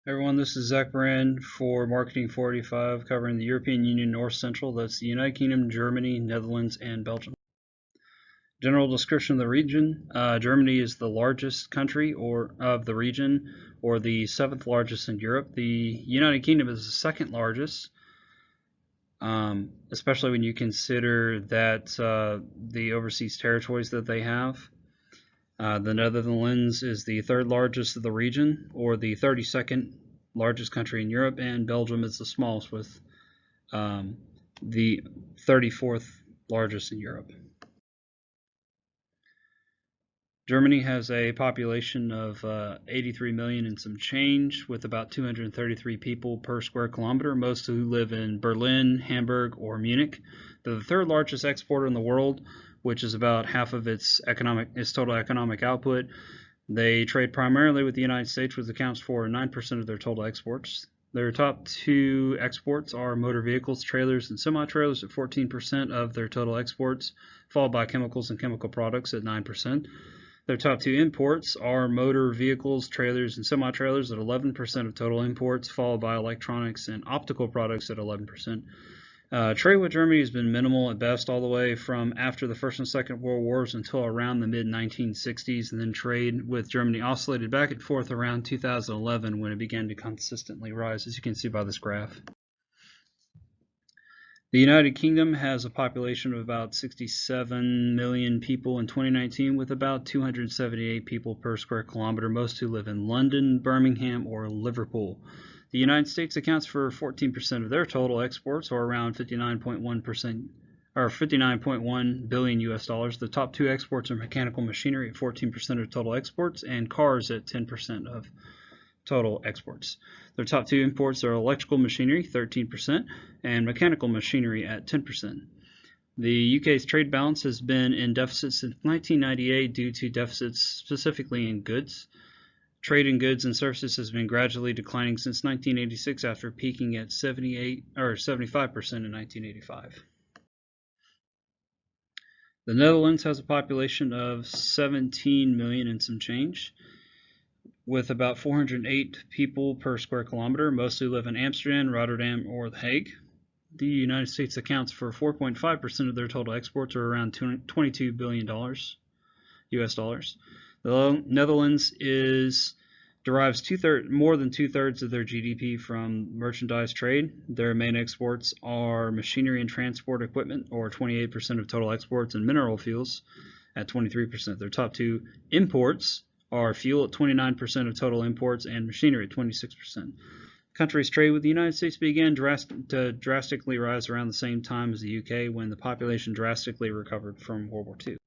Everyone, this is zab003 for Marketing 485, covering the European Union North Central. That's the United Kingdom, Germany, Netherlands, and Belgium. General description of the region. Germany is the largest country of the region, or the 7th largest in Europe. The United Kingdom is the 2nd largest, especially when you consider that the overseas territories that they have. The Netherlands is the 3rd largest of the region, or the 32nd largest country in Europe, and Belgium is the smallest with the 34th largest in Europe. Germany has a population of 83 million and some change, with about 233 people per square kilometer, most who live in Berlin, Hamburg, or Munich. They're the 3rd largest exporter in the world, which is about half of its total economic output. They trade primarily with the United States, which accounts for 9% of their total exports. Their top 2 exports are motor vehicles, trailers, and semi-trailers at 14% of their total exports, followed by chemicals and chemical products at 9%. Their top 2 imports are motor vehicles, trailers, and semi-trailers at 11% of total imports, followed by electronics and optical products at 11%. Trade with Germany has been minimal at best all the way from after the First and Second World Wars until around the mid-1960s, and then trade with Germany oscillated back and forth around 2011 when it began to consistently rise, as you can see by this graph. The United Kingdom has a population of about 67 million people in 2019, with about 278 people per square kilometer, most who live in London, Birmingham, or Liverpool. The United States accounts for 14% of their total exports, or around 59.1%, or 59.1 billion US dollars. The top 2 exports are mechanical machinery at 14% of total exports, and cars at 10% of total exports. Their top 2 imports are electrical machinery, 13%, and mechanical machinery at 10%. The UK's trade balance has been in deficit since 1998 due to deficits specifically in goods. Trade in goods and services has been gradually declining since 1986 after peaking at 75% in 1985. The Netherlands has a population of 17 million and some change, with about 408 people per square kilometer, mostly live in Amsterdam, Rotterdam, or The Hague. The United States accounts for 4.5% of their total exports, or around $22 billion US dollars. The Netherlands derives more than 2/3 of their GDP from merchandise trade. Their main exports are machinery and transport equipment, or 28% of total exports, and mineral fuels at 23%. Their top 2 imports are fuel at 29% of total imports, and machinery at 26%. Countries' trade with the United States began to drastically rise around the same time as the UK, when the population drastically recovered from World War II.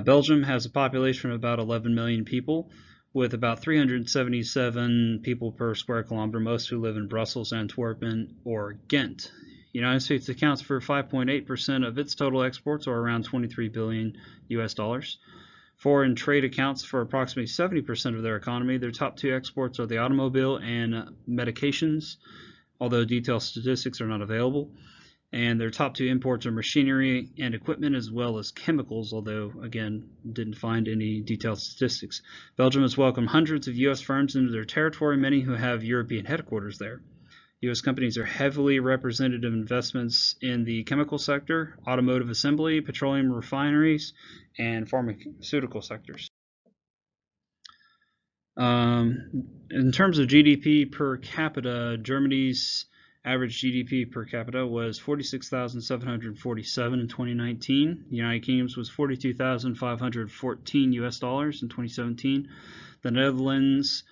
Belgium has a population of about 11 million people, with about 377 people per square kilometer, most who live in Brussels, Antwerp, or Ghent. The United States accounts for 5.8% of its total exports, or around 23 billion US dollars. Foreign trade accounts for approximately 70% of their economy. Their top 2 exports are the automobile and medications, although detailed statistics are not available. And their top 2 imports are machinery and equipment, as well as chemicals, although, again, didn't find any detailed statistics. Belgium has welcomed hundreds of U.S. firms into their territory, many who have European headquarters there. U.S. companies are heavily represented in investments in the chemical sector, automotive assembly, petroleum refineries, and pharmaceutical sectors. In terms of GDP per capita, Germany's average GDP per capita was 46,747 in 2019. The United Kingdom's was 42,514 US dollars in 2017. The Netherlands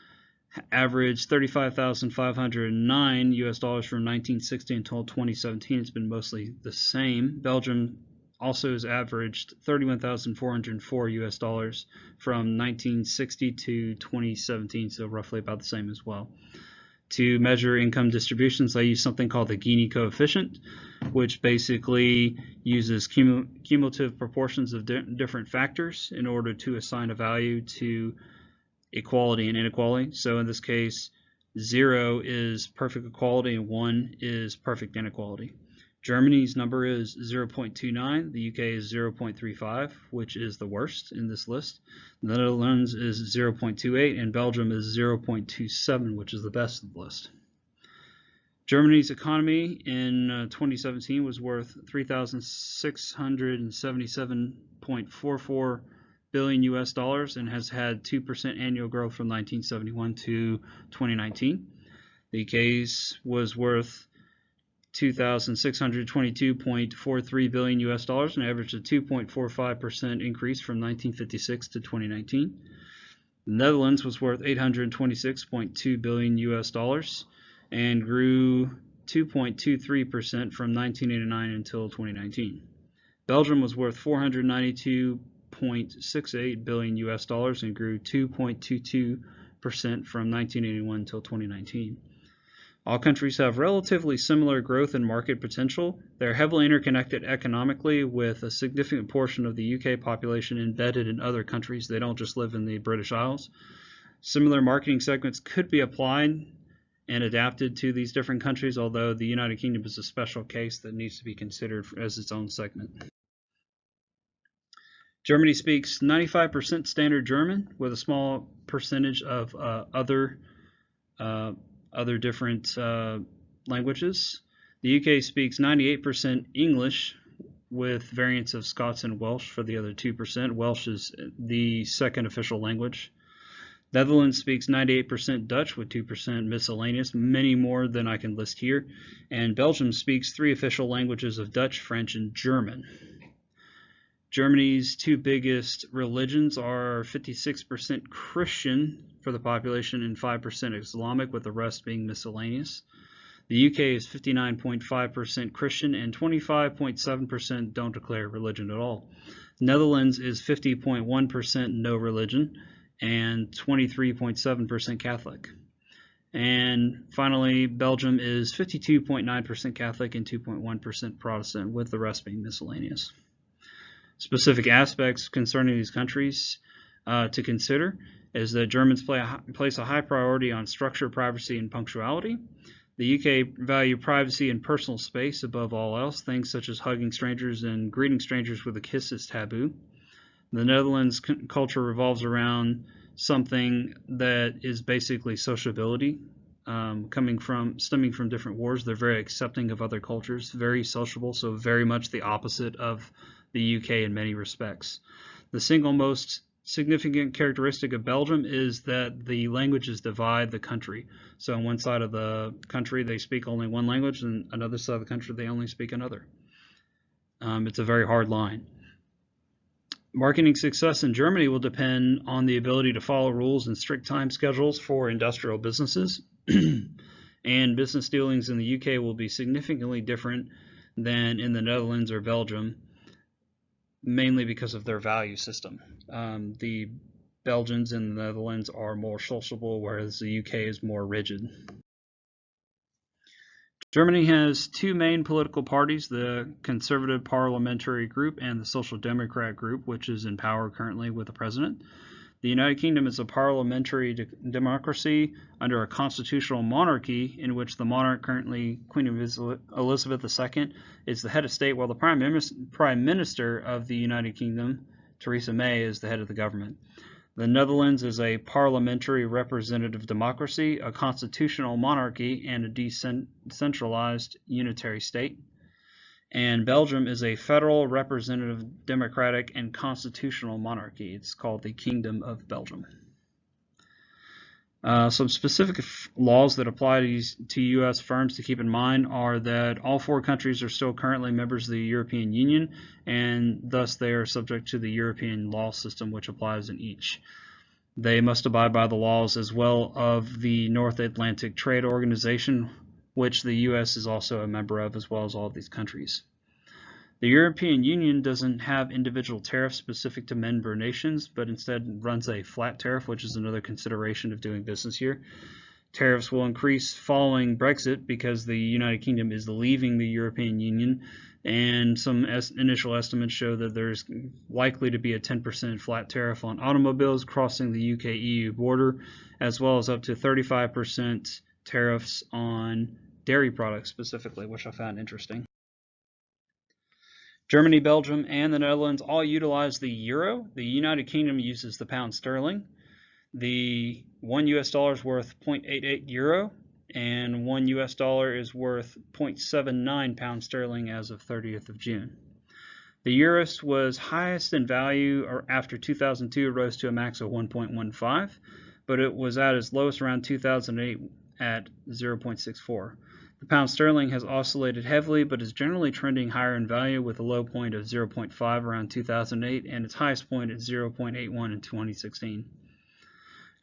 averaged 35,509 US dollars from 1960 until 2017. It's been mostly the same. Belgium also has averaged 31,404 US dollars from 1960 to 2017, so roughly about the same as well. To measure income distributions, I use something called the Gini coefficient, which basically uses cumulative proportions of different factors in order to assign a value to equality and inequality. So in this case, 0 is perfect equality and 1 is perfect inequality. Germany's number is 0.29, the UK is 0.35, which is the worst in this list. The Netherlands is 0.28, and Belgium is 0.27, which is the best of the list. Germany's economy in 2017 was worth $3,677.44 billion US dollars and has had 2% annual growth from 1971 to 2019. The UK's was worth $2,622.43 billion US dollars and averaged a 2.45% increase from 1956 to 2019. The Netherlands was worth $826.2 billion US dollars and grew 2.23% from 1989 until 2019. Belgium was worth $492.68 billion US dollars and grew 2.22% from 1981 until 2019. All countries have relatively similar growth and market potential. They're heavily interconnected economically, with a significant portion of the UK population embedded in other countries. They don't just live in the British Isles. Similar marketing segments could be applied and adapted to these different countries, although the United Kingdom is a special case that needs to be considered as its own segment. Germany speaks 95% standard German, with a small percentage of other different languages. The UK speaks 98% English, with variants of Scots and Welsh for the other 2%. Welsh is the second official language. Netherlands speaks 98% Dutch, with 2% miscellaneous, many more than I can list here. And Belgium speaks 3 official languages of Dutch, French, and German. Germany's 2 biggest religions are 56% Christian for the population and 5% Islamic, with the rest being miscellaneous. The UK is 59.5% Christian and 25.7% don't declare religion at all. Netherlands is 50.1% no religion and 23.7% Catholic. And finally, Belgium is 52.9% Catholic and 2.1% Protestant, with the rest being miscellaneous. Specific aspects concerning these countries to consider is that Germans place a high priority on structure, privacy, and punctuality. The UK value privacy and personal space above all else. Things such as hugging strangers and greeting strangers with a kiss is taboo. The Netherlands culture revolves around something that is basically sociability, stemming from different wars. They're very accepting of other cultures, very sociable, so very much the opposite of the UK in many respects. The single most significant characteristic of Belgium is that the languages divide the country. So on one side of the country they speak only one language, and another side of the country they only speak another. It's a very hard line. Marketing success in Germany will depend on the ability to follow rules and strict time schedules for industrial businesses. And business dealings in the UK will be significantly different than in the Netherlands or Belgium, mainly because of their value system. The Belgians in the Netherlands are more sociable, whereas the UK is more rigid. Germany has 2 main political parties, the Conservative Parliamentary Group and the Social Democrat Group, which is in power currently with the president. The United Kingdom is a parliamentary democracy under a constitutional monarchy in which the monarch, currently Queen Elizabeth II, is the head of state, while the Prime Minister of the United Kingdom, Theresa May, is the head of the government. The Netherlands is a parliamentary representative democracy, a constitutional monarchy, and a decentralized unitary state. And Belgium is a federal representative democratic and constitutional monarchy. It's called the Kingdom of Belgium. Some specific laws that apply to U.S. firms to keep in mind are that all 4 countries are still currently members of the European Union, and thus they are subject to the European law system, which applies in each. They must abide by the laws as well of the North Atlantic Trade Organization, which the U.S. is also a member of, as well as all of these countries. The European Union doesn't have individual tariffs specific to member nations, but instead runs a flat tariff, which is another consideration of doing business here. Tariffs will increase following Brexit because the United Kingdom is leaving the European Union, and some initial estimates show that there's likely to be a 10% flat tariff on automobiles crossing the UK-EU border, as well as up to 35% tariffs on dairy products specifically, which I found interesting. Germany, Belgium, and the Netherlands all utilize the euro. The United Kingdom uses the pound sterling. The $1 is worth 0.88 euro, and $1 is worth 0.79 pound sterling as of 30th of June. The euro was highest in value after 2002, rose to a max of 1.15, but it was at its lowest around 2008 at 0.64. The pound sterling has oscillated heavily, but is generally trending higher in value, with a low point of 0.5 around 2008 and its highest point at 0.81 in 2016.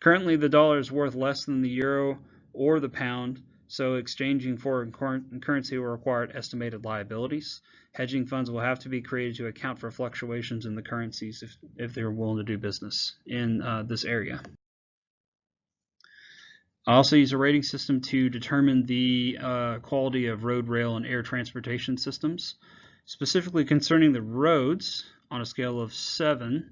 Currently, the dollar is worth less than the euro or the pound, so exchanging foreign currency will require estimated liabilities. Hedging funds will have to be created to account for fluctuations in the currencies if they're willing to do business in this area. I also use a rating system to determine the quality of road, rail, and air transportation systems. Specifically concerning the roads, on a scale of 7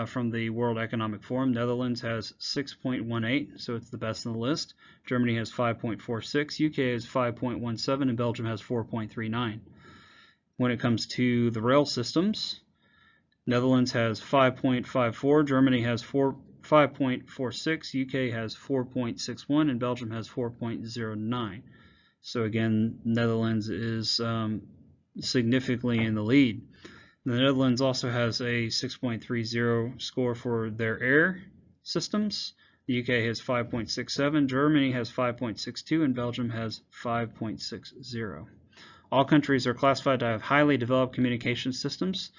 from the World Economic Forum, Netherlands has 6.18, so it's the best on the list. Germany has 5.46, UK has 5.17, and Belgium has 4.39. When it comes to the rail systems, Netherlands has 5.54, Germany has 5.46, UK has 4.61, and Belgium has 4.09. So again, Netherlands is significantly in the lead. The Netherlands also has a 6.30 score for their air systems. The UK has 5.67, Germany has 5.62, and Belgium has 5.60. All countries are classified to have highly developed communication systems,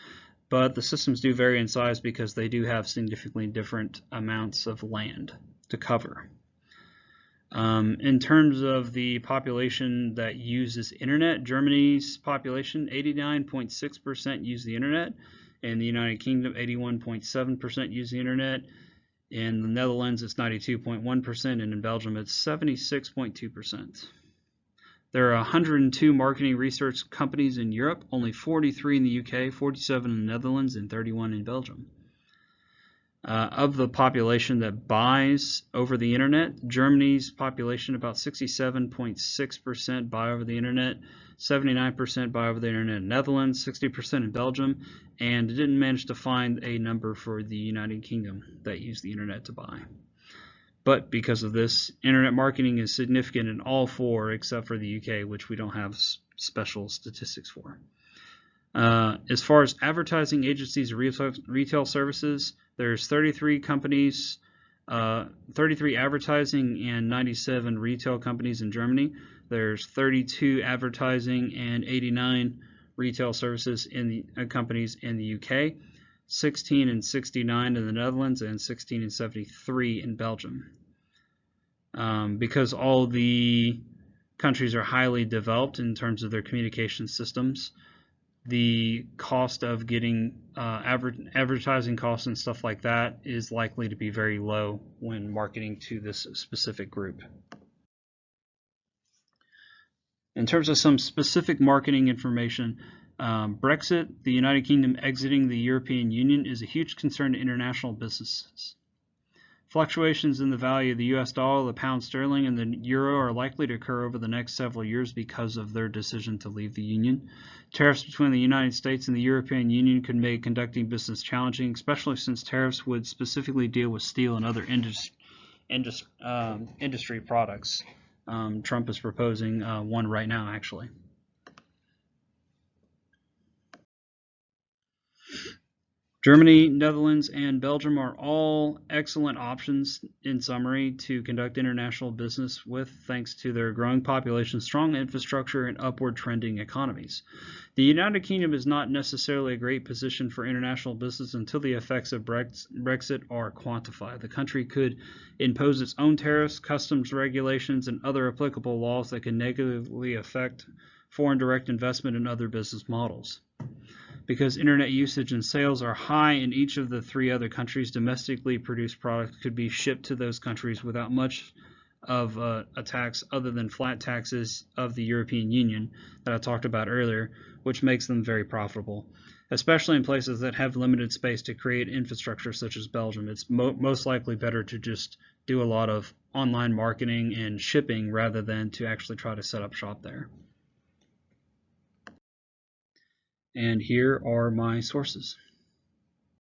but the systems do vary in size because they do have significantly different amounts of land to cover. In terms of the population that uses internet, Germany's population, 89.6% use the internet. In the United Kingdom, 81.7% use the internet. In the Netherlands, it's 92.1%, and in Belgium, it's 76.2%. There are 102 marketing research companies in Europe, only 43 in the UK, 47 in the Netherlands, and 31 in Belgium. Of the population that buys over the internet, Germany's population, about 67.6% buy over the internet, 79% buy over the internet in Netherlands, 60% in Belgium, and didn't manage to find a number for the United Kingdom that use the internet to buy. But because of this, internet marketing is significant in all four except for the UK, which we don't have special statistics for. As far as advertising agencies, retail services, there's 33 companies, 33 advertising and 97 retail companies in Germany. There's 32 advertising and 89 retail services in the companies in the UK, 16 and 69 in the Netherlands, and 16 and 73 in Belgium. Because all the countries are highly developed in terms of their communication systems, the cost of getting advertising costs and stuff like that is likely to be very low when marketing to this specific group. In terms of some specific marketing information, Brexit, the United Kingdom exiting the European Union, is a huge concern to international businesses. Fluctuations in the value of the US dollar, the pound sterling, and the euro are likely to occur over the next several years because of their decision to leave the Union. Tariffs between the United States and the European Union could make conducting business challenging, especially since tariffs would specifically deal with steel and other industry products. Trump is proposing one right now, actually. Germany, Netherlands, and Belgium are all excellent options, in summary, to conduct international business with, thanks to their growing population, strong infrastructure, and upward trending economies. The United Kingdom is not necessarily a great position for international business until the effects of Brexit are quantified. The country could impose its own tariffs, customs regulations, and other applicable laws that can negatively affect foreign direct investment and other business models. Because internet usage and sales are high in each of the three other countries, domestically produced products could be shipped to those countries without much of a tax other than flat taxes of the European Union that I talked about earlier, which makes them very profitable, especially in places that have limited space to create infrastructure such as Belgium. It's most likely better to just do a lot of online marketing and shipping rather than to actually try to set up shop there. And here are my sources.